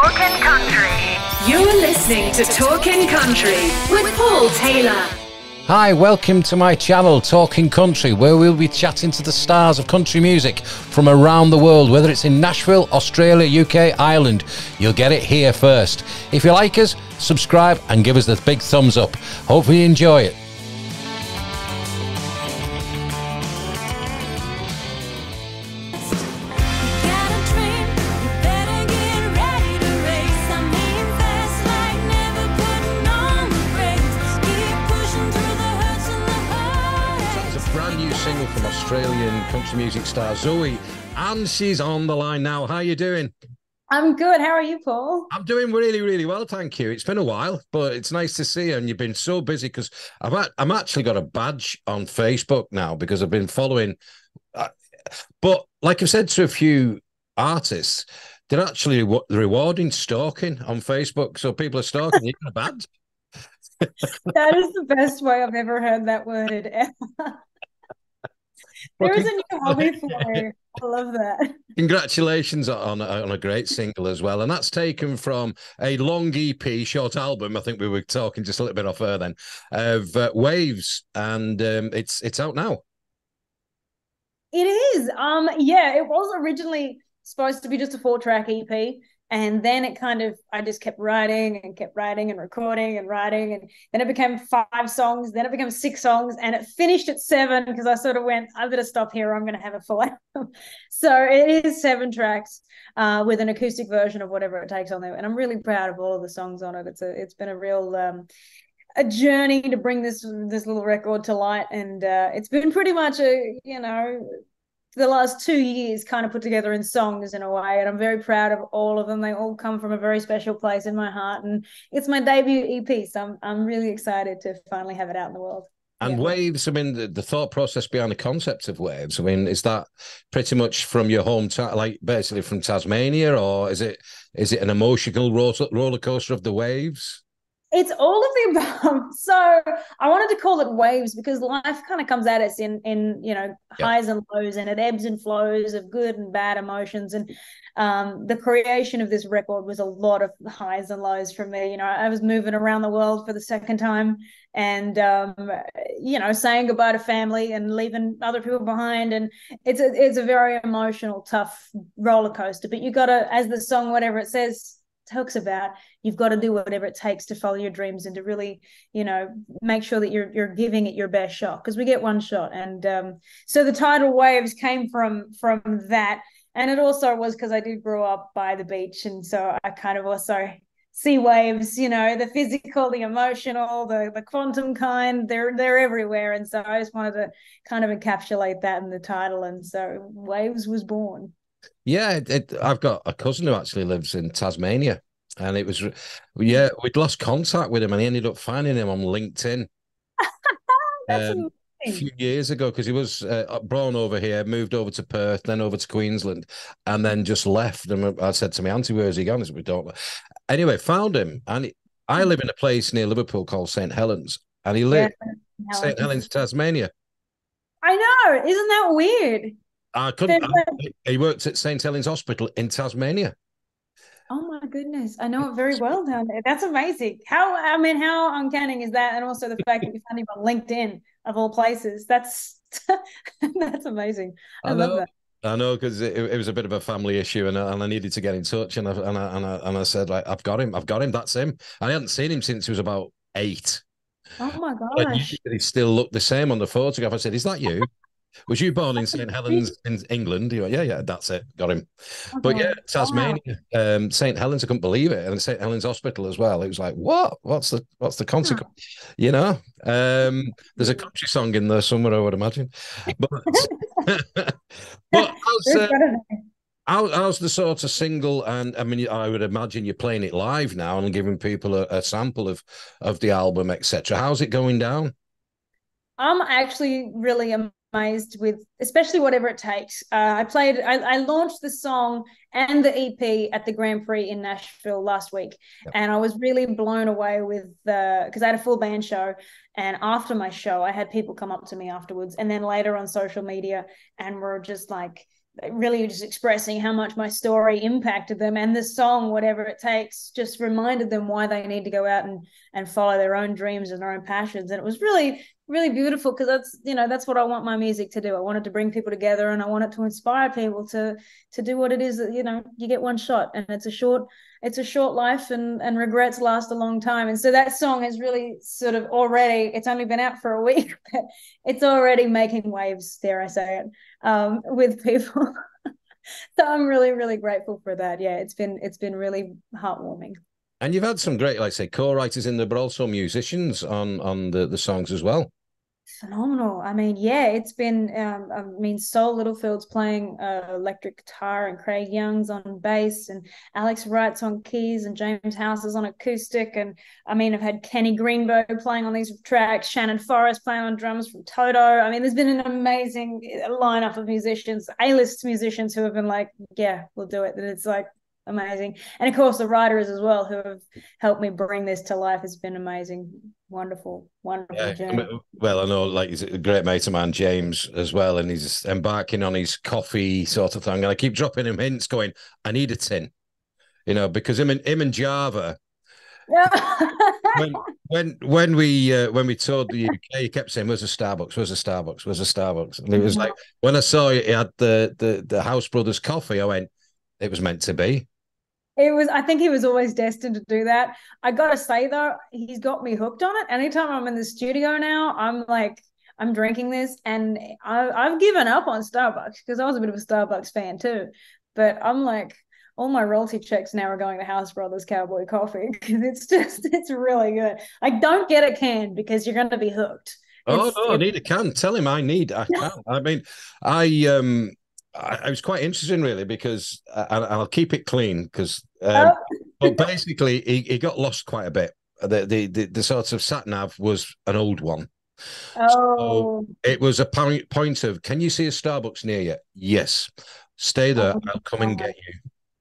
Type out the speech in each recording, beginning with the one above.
Talkin' Country. You're listening to Talkin' Country with Paul Taylor. Hi, welcome to my channel, Talking Country, where we'll be chatting to the stars of country music from around the world, whether it's in Nashville, Australia, UK, Ireland. You'll get it here first. If you like us, subscribe and give us the big thumbs up. Hopefully you enjoy it. From Australian country music star Zoee, and she's on the line now. How are you doing? I'm good. How are you, Paul? I'm doing really, really well, thank you. It's been a while, but it's nice to see you, and you've been so busy because I'm actually got a badge on Facebook now because I've been following. But like I've said to a few artists, they're actually rewarding stalking on Facebook, so people are stalking you got a badge. That is the best way I've ever heard that worded ever. There is a new hobby for me. I love that. Congratulations on a great single as well. And that's taken from a long EP, short album. I think we were talking just a little bit off air then, of Waves. And it's out now. It is. Yeah, it was originally supposed to be just a 4-track EP. And then I just kept writing and recording and writing. And then it became 5 songs. Then it became 6 songs. And it finished at 7 because I sort of went, I better stop here. I'm going to have a full album. So it is 7 tracks with an acoustic version of Whatever It Takes on there. And I'm really proud of all of the songs on it. It's been a real a journey to bring this little record to light. And it's been pretty much the last 2 years kind of put together in songs in a way, and I'm very proud of all of them. They all come from a very special place in my heart, and it's my debut EP, so I'm really excited to finally have it out in the world. And Waves, I mean, the thought process behind the concept of Waves, I mean, is that pretty much from your hometown, like basically from Tasmania, or is it an emotional roller coaster of the waves? It's all of the above. So I wanted to call it Waves because life kind of comes at us in highs and lows, and it ebbs and flows of good and bad emotions. And the creation of this record was a lot of highs and lows for me. You know, I was moving around the world for the second time, and saying goodbye to family and leaving other people behind. And it's a very emotional, tough roller coaster. But you got to, as the song Whatever It Says talks about, you've got to do whatever it takes to follow your dreams and to really, make sure that you're giving it your best shot, because we get one shot. And so the title Waves came from that, and it also was because I did grow up by the beach, and so I kind of also see waves, the physical, the emotional, the quantum kind, they're everywhere. And so I just wanted to kind of encapsulate that in the title, and so Waves was born. Yeah, I've got a cousin who actually lives in Tasmania, and it was, we'd lost contact with him, and he ended up finding him on LinkedIn That's a few years ago, because he was born over here, moved over to Perth, then over to Queensland, and then just left. And I said to my auntie, "Where's he gone?" He said, "We don't." Anyway, found him, and I live in a place near Liverpool called St Helens, and he lived in St Helens, Tasmania. I know, isn't that weird? He worked at St Helens Hospital in Tasmania. Oh my goodness, I know it very well down there. That's amazing. How uncanny is that? And also the fact that you found him on LinkedIn of all places. That's that's amazing. I love that. I know, because it was a bit of a family issue, and I needed to get in touch, and I said, like, I've got him, that's him. I hadn't seen him since he was about 8. Oh my gosh! He still looked the same on the photograph. I said, "Is that you? Was you born in St Helens in England?" He went, yeah, that's it. Got him. Okay. But yeah, Tasmania, wow. St Helens, I couldn't believe it. And St Helens Hospital as well. It was like, what? What's the consequence? Yeah. There's a country song in there somewhere, I would imagine. But how's the sort of single? And I mean, I would imagine you're playing it live now and giving people a sample of the album, etc. How's it going down? I'm actually really amazed with, especially Whatever It Takes. I launched the song and the EP at the Grand Prix in Nashville last week. Yep. And I was really blown away with because I had a full band show. And after my show, I had people come up to me afterwards, and then later on social media, and were just like, really just expressing how much my story impacted them, and the song Whatever It Takes just reminded them why they need to go out and follow their own dreams and their own passions. And it was really, really beautiful, because that's what I want my music to do. I want it to bring people together, and I want it to inspire people to do what it is that, you get one shot, and it's a short life, and regrets last a long time. And so that song is really sort of already, it's only been out for a week, but it's already making waves, dare I say it, with people. So I'm really, really grateful for that. Yeah, it's been really heartwarming. And you've had some great, like I say, co-writers in there, but also musicians on the songs as well. Phenomenal. I mean, yeah, it's been, Sol Littlefield's playing electric guitar, and Craig Young's on bass, and Alex Wright's on keys, and James House is on acoustic. And I mean, I've had Kenny Greenbow playing on these tracks, Shannon Forrest playing on drums from Toto. I mean, there's been an amazing lineup of musicians, A-list musicians, who have been like, yeah, we'll do it. And it's like amazing. And of course, the writers as well, who have helped me bring this to life. Has been amazing. Wonderful journey. Well, I know, like, he's a great mate of mine, James, as well, and he's embarking on his coffee sort of thing. And I keep dropping him hints, going, "I need a tin," because him and Java. when we toured the UK, he kept saying, "Where's the Starbucks? Where's the Starbucks? Where's the Starbucks?" And it was like, when I saw it had the House Brothers coffee, I went, it was meant to be. I think he was always destined to do that. I gotta say though, he's got me hooked on it. Anytime I'm in the studio now, I'm like, I'm drinking this, and I've given up on Starbucks, because I was a bit of a Starbucks fan too. But I'm like, all my royalty checks now are going to House Brothers Cowboy Coffee, because it's really good. Like, don't get a can, because you're going to be hooked. Oh no, I need a can. Tell him I can. I mean, I was quite interested, really, because I'll keep it clean, because but basically he got lost quite a bit. The sort of sat nav was an old one. Oh, so it was a point of, can you see a Starbucks near you? Yes, stay there. I'll come and get you.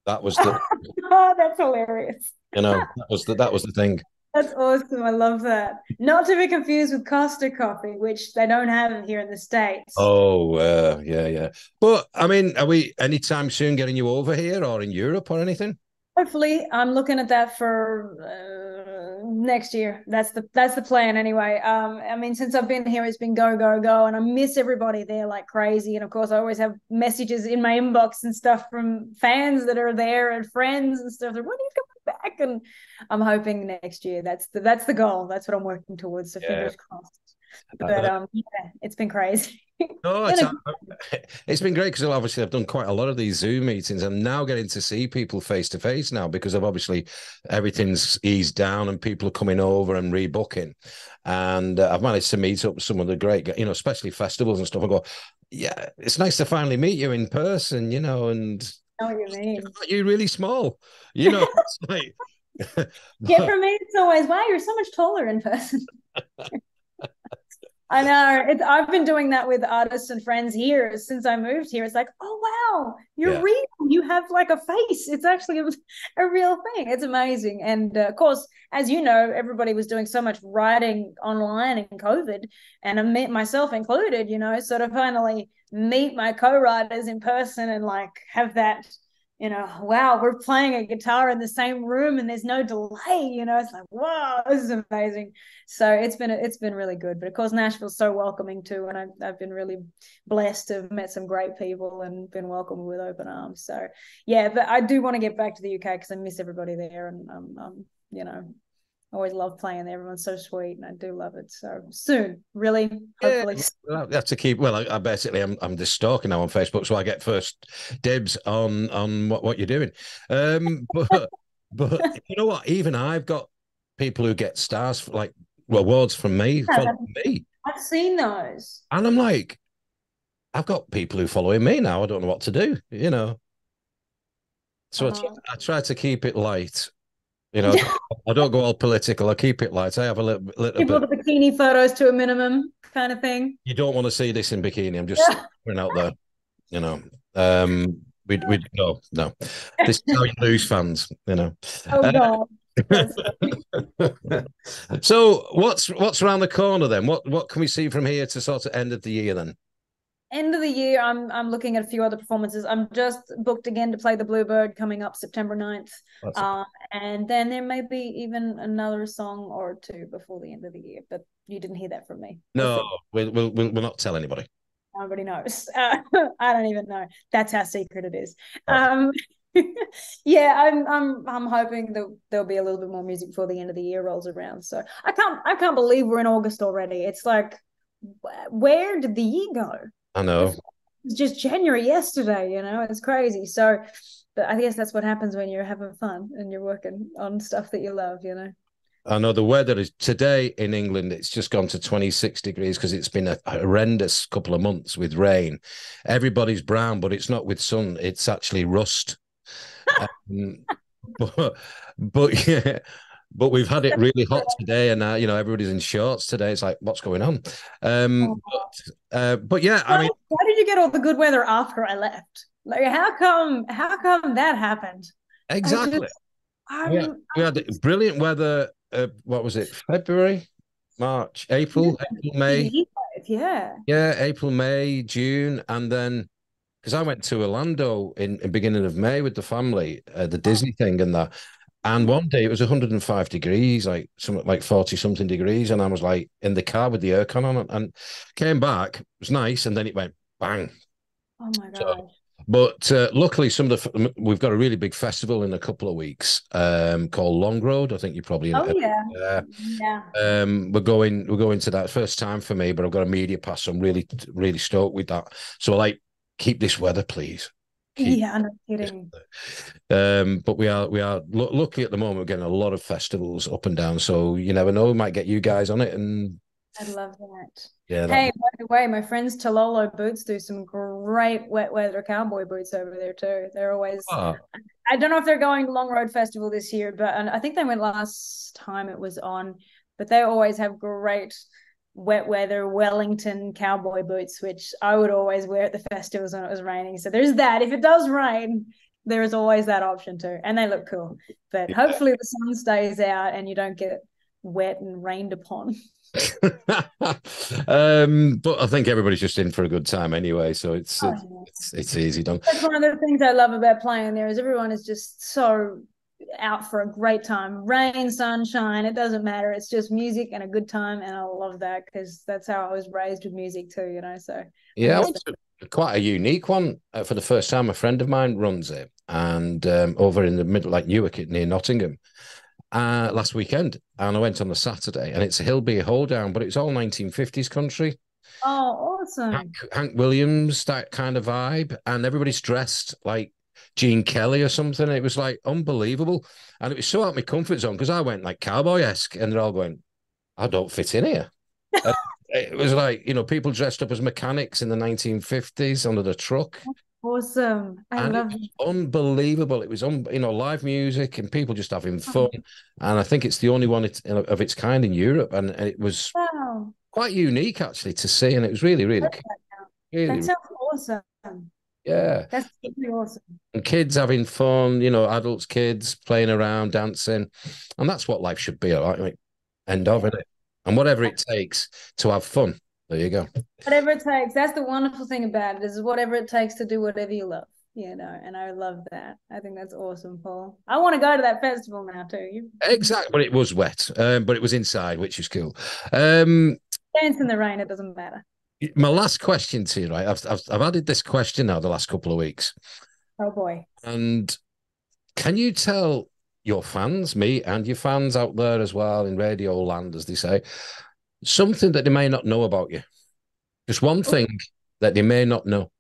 That was the. Oh, that's hilarious. That was the thing. That's awesome. I love that. Not to be confused with Costa Coffee, which they don't have here in the States. Oh, yeah. But, I mean, are we anytime soon getting you over here, or in Europe, or anything? Hopefully, I'm looking at that for next year. That's the plan anyway. I mean, since I've been here, it's been go, go, go, and I miss everybody there like crazy. And of course, I always have messages in my inbox and stuff from fans that are there, and friends and stuff. They're, when are you coming back? And I'm hoping next year. That's the goal. That's what I'm working towards. So fingers crossed. But yeah, it's been crazy. No, it's been great, because obviously I've done quite a lot of these Zoom meetings. I'm now getting to see people face to face now, because of obviously everything's eased down and people are coming over and rebooking. And I've managed to meet up with some of the great, especially festivals and stuff. I go, yeah, it's nice to finally meet you in person, and I know what you mean. Aren't you really small? It's like. Yeah, for me, it's always, wow, you're so much taller in person. I know. I've been doing that with artists and friends here since I moved here. It's like, oh, wow, you're real. You have like a face. It's actually a real thing. It's amazing. And of course, as you know, everybody was doing so much writing online in COVID, and myself included, so to finally meet my co-writers in person and like have that, wow, we're playing a guitar in the same room and there's no delay, it's like, wow, this is amazing. So it's been really good. But of course, Nashville's so welcoming too, and I've been really blessed to have met some great people and been welcomed with open arms. So yeah, but I do want to get back to the UK, because I miss everybody there, and I always love playing there. Everyone's so sweet, and I do love it. So soon, really, hopefully. Yeah, I have to keep. Well, I basically I'm just stalking now on Facebook, so I get first dibs on what you're doing. But you know what? Even I've got people who get stars, like awards from me, following me. I've seen those, and I'm like, I've got people who following me now. I don't know what to do. So I try to keep it light. I don't go all political. I keep it light. I have a little keep all the bikini photos to a minimum, kind of thing. You don't want to see this in bikini. I'm just putting out there. We no. This is how you lose fans. Oh God. So what's around the corner then? What can we see from here to sort of end of the year then? end of the year, I'm looking at a few other performances. I'm just booked again to play the Bluebird coming up September 9th. And then there may be even another song or two before the end of the year, but you didn't hear that from me. No, we'll not tell anybody. Nobody knows. I don't even know. That's how secret it is. Yeah, I'm hoping that there'll be a little bit more music before the end of the year rolls around. So I can't believe we're in August already. It's like, where did the year go? I know. It's just January yesterday, you know, it's crazy. So, but I guess that's what happens when you're having fun and you're working on stuff that you love, you know. I know the weather is today in England, it's just gone to 26 degrees because it's been a horrendous couple of months with rain. Everybody's brown, but it's not with sun, it's actually rust. but yeah, but we've had it really hot today, and everybody's in shorts today. It's like, what's going on? But yeah, I mean, why did you get all the good weather after I left? Like, how come that happened? Exactly. We had brilliant weather. What was it? February, March, April, May. Yeah. Yeah, April, May, June, and then because I went to Orlando in beginning of May with the family, the Disney thing and that. And one day it was 105 degrees, like something like 40 something degrees, and I was like in the car with the aircon on it, and came back. It was nice, and then it went bang. Oh my god! But luckily, we've got a really big festival in a couple of weeks called Long Road. I think you're probably in. Oh yeah, yeah. We're going to that first time for me, but I've got a media pass. So I'm really stoked with that. So like, keep this weather, please. Yeah, I'm not kidding. But we are lucky at the moment. We're getting a lot of festivals up and down. So you never know, we might get you guys on it. And I'd love that. Yeah. Hey, by the way, my friends Tololo Boots do some great wet weather cowboy boots over there too. They're always. I don't know if they're going to Long Road Festival this year, but I think they went last time it was on. But they always have great wet weather Wellington cowboy boots, which I would always wear at the festivals when it was raining. So there's that. If it does rain, there is always that option too, and they look cool. But hopefully the sun stays out and you don't get wet and rained upon. But I think everybody's just in for a good time anyway, so it's easy done. That's one of the things I love about playing there is everyone is just so out for a great time. Rain, sunshine, it doesn't matter. It's just music and a good time, and I love that because that's how I was raised with music too, you know. So yeah, quite a unique one. For the first time, a friend of mine runs it, and over in the middle, like Newark, near Nottingham. Last weekend, and I went on the Saturday, and it's a Hillbilly Hoedown, but it's all 1950s country. Oh, awesome! Hank Williams, that kind of vibe, and everybody's dressed like Gene Kelly or something. It was like unbelievable, and it was so out of my comfort zone because I went like cowboy-esque, and they're all going, "I don't fit in here." It was like, people dressed up as mechanics in the 1950s under the truck. Awesome. I love it. Unbelievable. It was live music and people just having fun. And I think it's the only one of its kind in Europe. And it was quite unique actually to see. And it was really, really cool. That sounds awesome. Yeah. That's really awesome. And kids having fun, adults, kids playing around, dancing. And that's what life should be, all right? Like, end of it. And whatever it takes to have fun. There you go. Whatever it takes. That's the wonderful thing about it is whatever it takes to do whatever you love, and I love that. I think that's awesome, Paul. I want to go to that festival now too. Exactly. But it was wet, but it was inside, which is cool. Dance in the rain, it doesn't matter. My last question to you, right? I've added this question now the last couple of weeks. Oh boy. And can you tell your fans, me and your fans out there as well in radio land, as they say, something that they may not know about you? Just one thing that they may not know.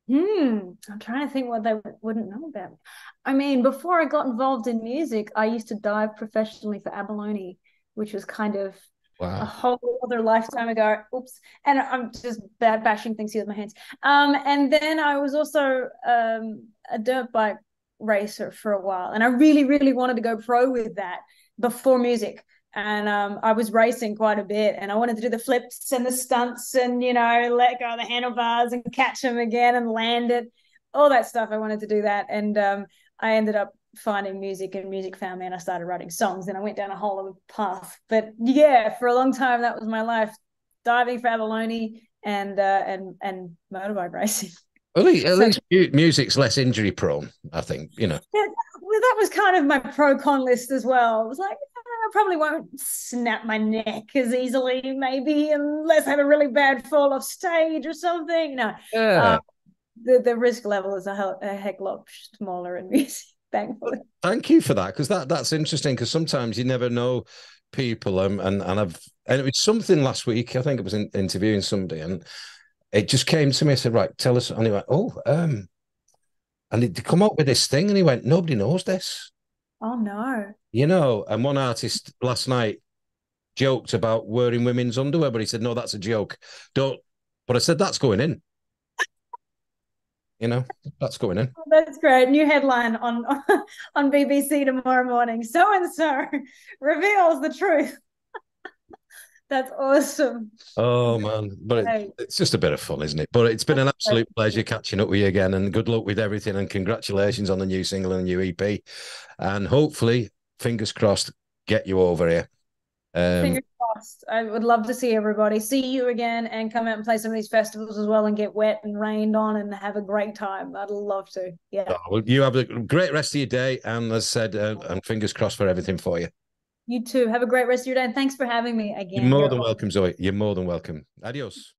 I'm trying to think what they wouldn't know about me. I mean, before I got involved in music, I used to dive professionally for abalone, which was kind of a whole other lifetime ago. Oops. And I'm just bashing things here with my hands. And then I was also a dirt bike racer for a while. And I really, really wanted to go pro with that before music. And I was racing quite a bit, and I wanted to do the flips and the stunts and, let go of the handlebars and catch them again and land it, all that stuff. I wanted to do that. And I ended up finding music, and music found me, and I started writing songs, and I went down a whole other path. But yeah, for a long time, that was my life. diving for abalone and motorbike racing. At least music's less injury prone, I think, you know. Yeah, well, that was kind of my pro-con list as well. I was like, I probably won't snap my neck as easily, maybe, unless I have a really bad fall off stage or something. No, the risk level is a heck lot smaller in music, thankfully. Thank you for that, because that's interesting, because sometimes you never know people, and it was something last week, I think it was interviewing somebody, and it just came to me. I said, right, tell us. And he went, and he'd come up with this thing, and he went, nobody knows this. Oh, no. You know, and one artist last night joked about wearing women's underwear, but he said, no, that's a joke. Don't. But I said, that's going in. You know, that's going in. Oh, that's great. New headline on BBC tomorrow morning. So-and-so reveals the truth. That's awesome. Oh, man. But it's just a bit of fun, isn't it? But it's been an absolute pleasure catching up with you again, and good luck with everything, and congratulations on the new single and the new EP. And hopefully, fingers crossed, get you over here. Fingers crossed. I would love to see everybody, see you again, and come out and play some of these festivals as well and get wet and rained on and have a great time. I'd love to. Yeah. Oh, well, you have a great rest of your day. And as I said, and fingers crossed for everything for you. You too. Have a great rest of your day. And thanks for having me again. You're more than welcome, Zoe. You're more than welcome. Adios.